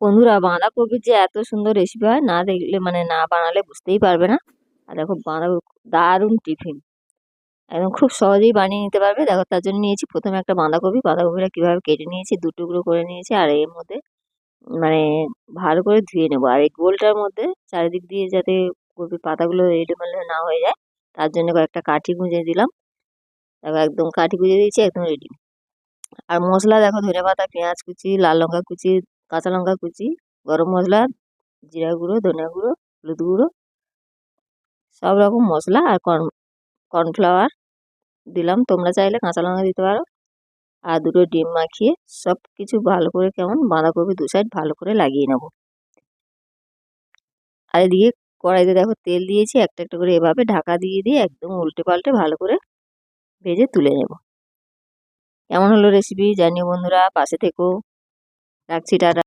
বন্ধুরা, বাঁধাকপির যে এত সুন্দর রেসিপি হয়, না দেখলে মানে না বানালে বুঝতেই পারবে না। আর দেখো, বাঁধাকপি দারুণ টিফিন, একদম খুব সহজেই বানিয়ে নিতে পারবে। দেখো, তার জন্য নিয়েছি প্রথমে একটা বাঁধাকপিটা কিভাবে কেটে নিয়েছি, দু টুকরো করে নিয়েছি। আর এর মধ্যে মানে ভালো করে ধুয়ে নেবো। আর এই গোলটার মধ্যে চারিদিক দিয়ে যাতে কপির পাতাগুলো এলোমেলো না হয়ে যায়, তার জন্য কয়েকটা কাঠি গুঁজে দিলাম। দেখো, একদম কাঠি গুঁজে দিয়েছি, একদম রেডি। আর মশলা দেখো, ধনেপাতা, পেঁয়াজ কুচি, লাল লঙ্কা কুচি, কাঁচা লঙ্কা কুচি, গরম মশলা, জিরা গুঁড়ো, ধনিয়া গুঁড়ো, হলুদ গুঁড়ো, সব রকম মশলা। আর কর্নফ্লাওয়ার দিলাম, তোমরা চাইলে কাঁচা লঙ্কা দিতে পারো। আর দুটো ডিম মাখিয়ে সব কিছু ভালো করে কেমন বাঁধাকপি দু সাইড ভালো করে লাগিয়ে নেব। আর এদিকে কড়াইতে দেখো তেল দিয়েছি, একটা একটা করে এভাবে ঢাকা দিয়ে দিয়ে একদম উল্টে পাল্টে ভালো করে ভেজে তুলে নেব। কেমন হলো রেসিপি জানিও বন্ধুরা, পাশে থেকো। রাখছি, টাটা।